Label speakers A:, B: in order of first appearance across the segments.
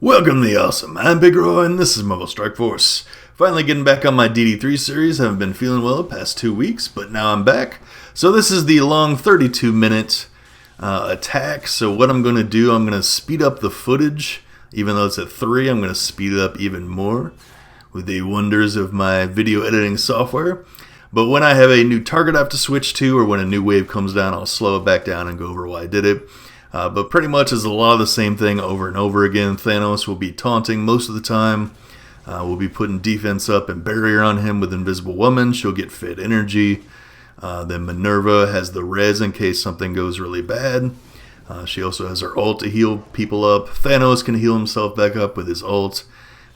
A: Welcome to the awesome. I'm Big Roy, and this is Mobile Strike Force. Finally getting back on my DD3 series. Haven't been feeling well the past 2 weeks, but now I'm back. So this is the long 32-minute attack. So what I'm going to do, I'm going to speed up the footage. Even though it's at 3, I'm going to speed it up even more with the wonders of my video editing software. But when I have a new target I have to switch to, or when a new wave comes down, I'll slow it back down and go over why I did it. But pretty much it's a lot of the same thing over and over again. Thanos will be taunting most of the time. We'll be putting defense up and barrier on him with Invisible Woman. She'll get Fed Energy. Then Minerva has the res in case something goes really bad. She also has her ult to heal people up. Thanos can heal himself back up with his ult.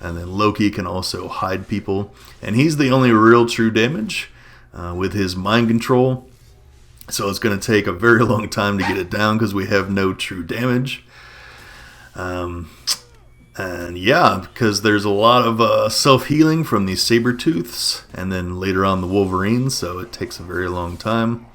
A: And then Loki can also hide people. And he's the only real true damage with his mind control. So it's going to take a very long time to get it down because we have no true damage. And yeah, because there's a lot of self-healing from these Sabertooths, and then later on the Wolverines, so it takes a very long time.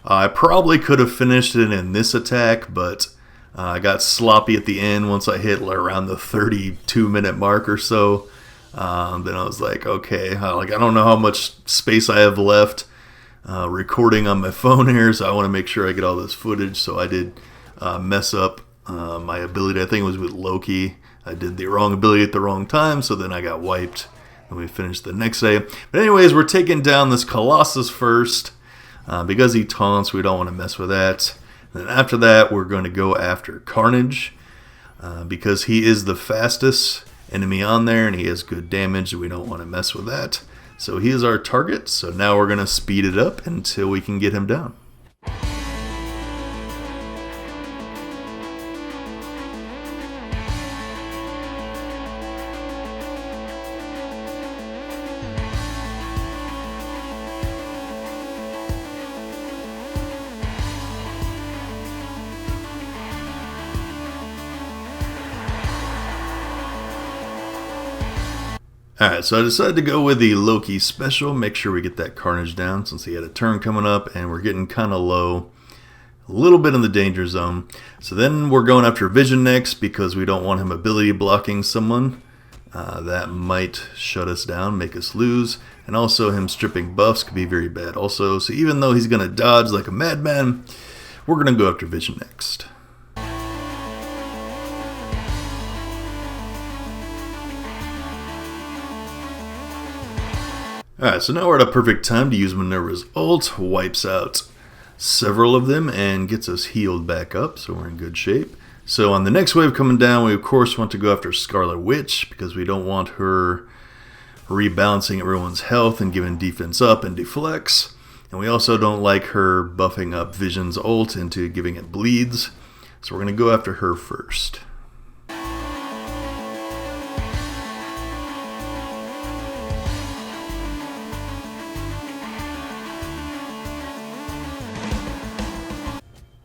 A: I probably could have finished it in this attack, but I got sloppy at the end once I hit around the 32-minute mark or so. Then I was like, okay, I don't know how much space I have left. Recording on my phone here, so I want to make sure I get all this footage. So I did mess up my ability. I think it was with Loki. I did the wrong ability at the wrong time, so then I got wiped, and we finished the next day. But anyways, we're taking down this Colossus first. Because he taunts, we don't want to mess with that. And then after that, we're going to go after Carnage, because he is the fastest enemy on there, and he has good damage, and we don't want to mess with that. So he is our target, so now we're going to speed it up until we can get him down. Alright, so I decided to go with the Loki special, make sure we get that Carnage down since he had a turn coming up and we're getting kind of low, a little bit in the danger zone. So then we're going after Vision next because we don't want him ability blocking someone. That might shut us down, make us lose, and also him stripping buffs could be very bad also. So even though he's going to dodge like a madman, we're going to go after Vision next. Alright, so now we're at a perfect time to use Minerva's ult, wipes out several of them, and gets us healed back up, so we're in good shape. So on the next wave coming down, we of course want to go after Scarlet Witch, because we don't want her rebalancing everyone's health and giving defense up and deflects. And we also don't like her buffing up Vision's ult into giving it bleeds, so we're going to go after her first.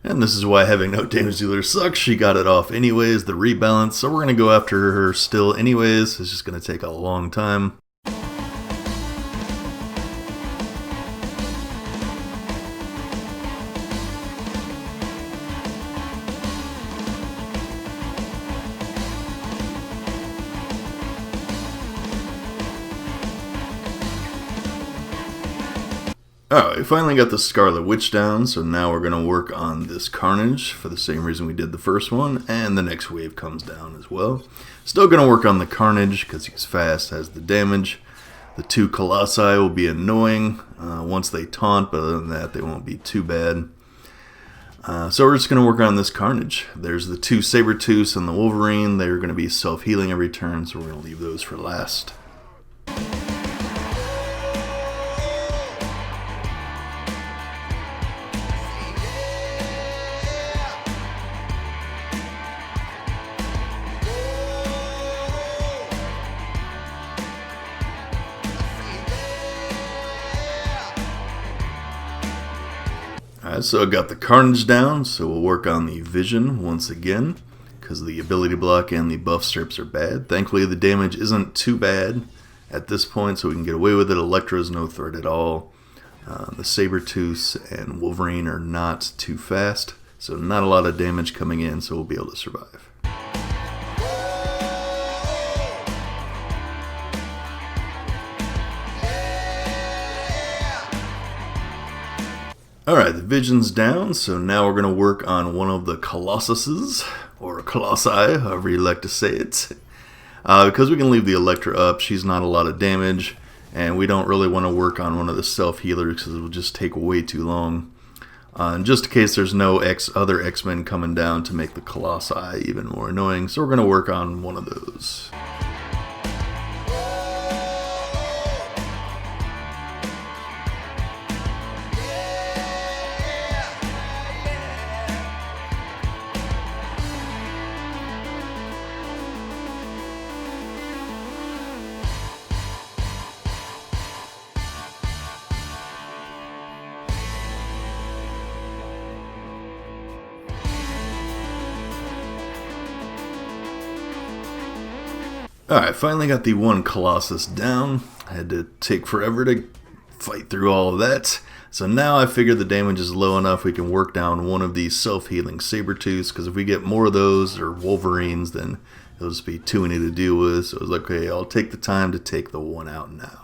A: And this is why having no damage dealer sucks. She got it off anyways, the rebalance. So we're going to go after her still anyways. It's just going to take a long time. Alright, we finally got the Scarlet Witch down, so now we're going to work on this Carnage for the same reason we did the first one, and the next wave comes down as well. Still going to work on the Carnage because he's fast, has the damage. The two Colossi will be annoying once they taunt, but other than that, they won't be too bad. So we're just going to work on this Carnage. There's the two Sabertooths and the Wolverine. They're going to be self-healing every turn, so we're going to leave those for last. Alright, so I got the Carnage down, so we'll work on the Vision once again, because the ability block and the buff strips are bad. Thankfully the damage isn't too bad at this point, so we can get away with it. Elektra's no threat at all. The Sabertooths and Wolverine are not too fast, so not a lot of damage coming in, so we'll be able to survive. Alright, the vision's down, so now we're going to work on one of the Colossuses, or Colossi, however you like to say it. Because we can leave the Electra up, she's not a lot of damage, and we don't really want to work on one of the self-healers because it will just take way too long. And just in case there's no other X-Men coming down to make the Colossi even more annoying, so we're going to work on one of those. Alright, finally got the one Colossus down. I had to take forever to fight through all of that. So now I figure the damage is low enough we can work down one of these self-healing Sabretooths, because if we get more of those, or Wolverines, then it'll just be too many to deal with. So I was like, okay, I'll take the time to take the one out now.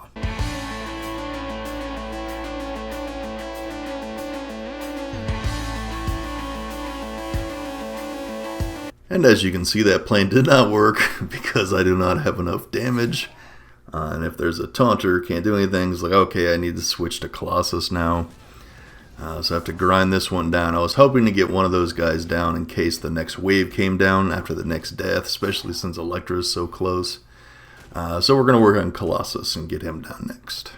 A: And as you can see, that plane did not work because I do not have enough damage. And if there's a taunter, can't do anything. It's like, okay, I need to switch to Colossus now. So I have to grind this one down. I was hoping to get one of those guys down in case the next wave came down after the next death, especially since Elektra is so close. So we're going to work on Colossus and get him down next.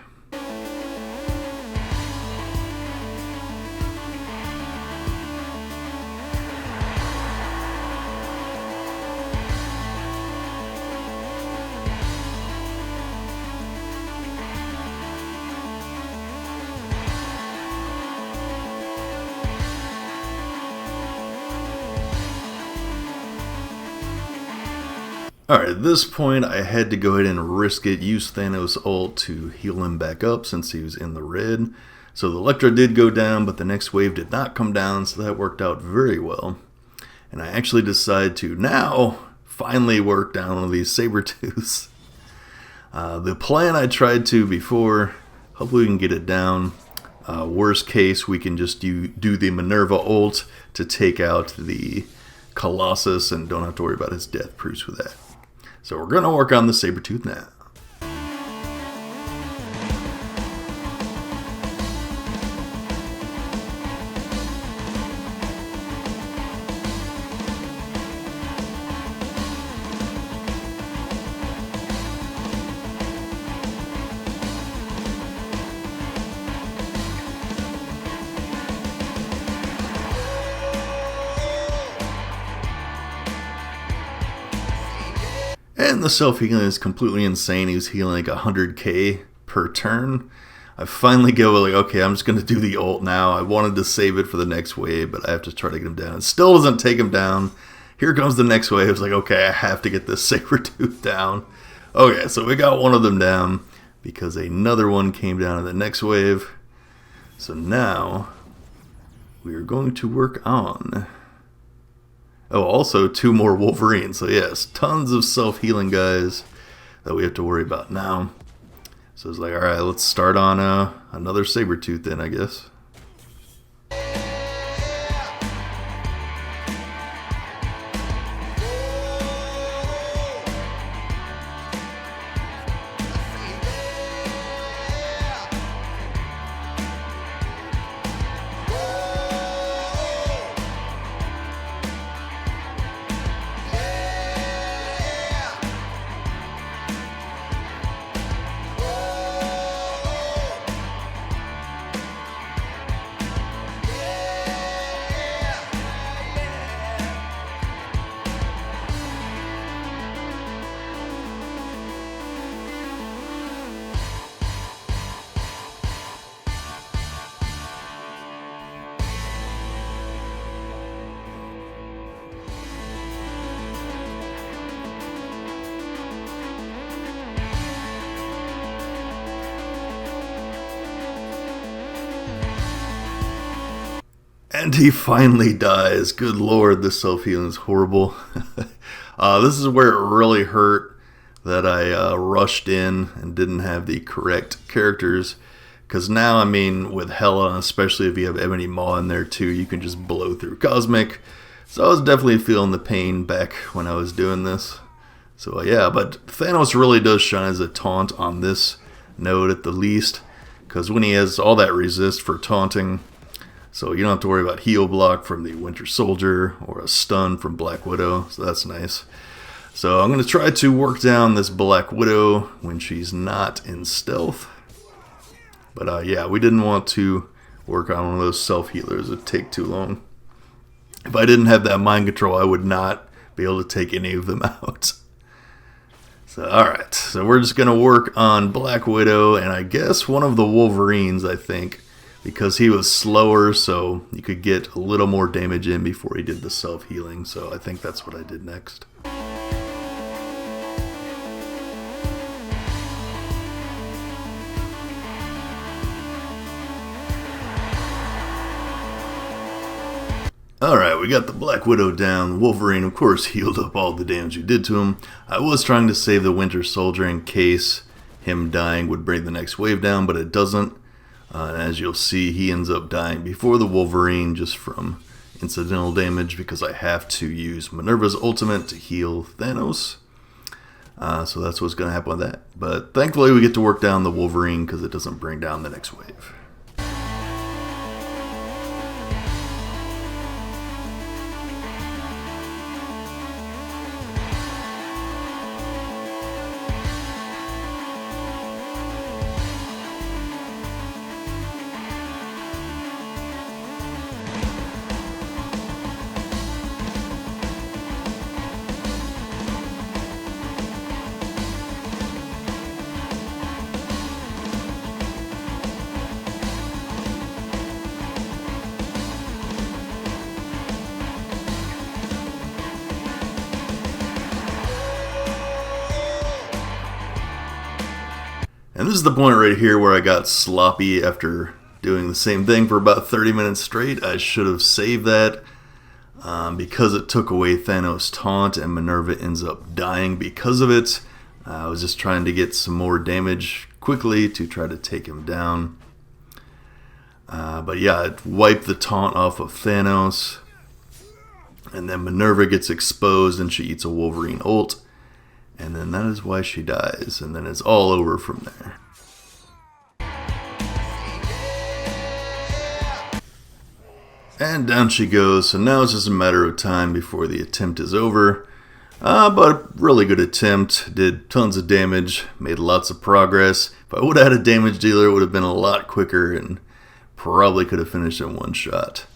A: Alright, at this point I had to go ahead and risk it, use Thanos' ult to heal him back up since he was in the red. So the Elektra did go down, but the next wave did not come down, so that worked out very well. And I actually decided to now finally work down one of these Sabretooths. The plan I tried to before, hopefully we can get it down. Worst case, we can just do the Minerva ult to take out the Colossus and don't have to worry about his death proofs with that. So we're going to work on the Sabretooth now. And the self-healing is completely insane. He was healing like 100k per turn. I finally go like, okay, I'm just going to do the ult now. I wanted to save it for the next wave, but I have to try to get him down. It still doesn't take him down. Here comes the next wave. It's like, okay, I have to get this Sabretooth down. Okay, so we got one of them down because another one came down in the next wave. So now we are going to work on... Oh, also 2 more Wolverines. So yes, tons of self-healing guys that we have to worry about now. So it's like, alright, let's start on another Sabretooth then, I guess. And he finally dies. Good lord, this self-healing is horrible. This is where it really hurt that I rushed in and didn't have the correct characters. Because now, I mean, with Hela, especially if you have Ebony Maw in there too, you can just blow through Cosmic. So I was definitely feeling the pain back when I was doing this. So yeah, but Thanos really does shine as a taunt on this node at the least. Because when he has all that resist for taunting, so you don't have to worry about heal block from the Winter Soldier or a stun from Black Widow. So that's nice. So I'm going to try to work down this Black Widow when she's not in stealth. But yeah, we didn't want to work on one of those self-healers. It would take too long. If I didn't have that mind control, I would not be able to take any of them out. So, alright. So we're just going to work on Black Widow and I guess one of the Wolverines, I think. Because he was slower, so you could get a little more damage in before he did the self-healing. So I think that's what I did next. Alright, we got the Black Widow down. Wolverine, of course, healed up all the damage you did to him. I was trying to save the Winter Soldier in case him dying would bring the next wave down, but it doesn't. And as you'll see, he ends up dying before the Wolverine just from incidental damage because I have to use Minerva's ultimate to heal Thanos. So that's what's going to happen with that. But thankfully we get to work down the Wolverine because it doesn't bring down the next wave. And this is the point right here where I got sloppy after doing the same thing for about 30 minutes straight. I should have saved that because it took away Thanos' taunt and Minerva ends up dying because of it. I was just trying to get some more damage quickly to try to take him down. But yeah, it wiped the taunt off of Thanos. And then Minerva gets exposed and she eats a Wolverine ult. And then that is why she dies. And then it's all over from there. And down she goes. So now it's just a matter of time before the attempt is over. But a really good attempt. Did tons of damage. Made lots of progress. If I would have had a damage dealer, it would have been a lot quicker. And probably could have finished in one shot.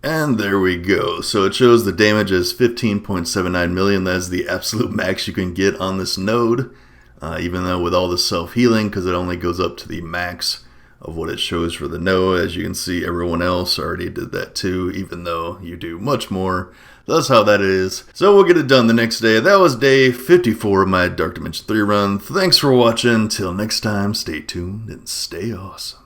A: And there we go. So it shows the damage is 15.79 million. That is the absolute max you can get on this node. Even though with all the self-healing, because it only goes up to the max of what it shows for the node. As you can see, everyone else already did that too, even though you do much more. That's how that is. So we'll get it done the next day. That was day 54 of my Dark Dimension 3 run. Thanks for watching. Till next time, stay tuned and stay awesome.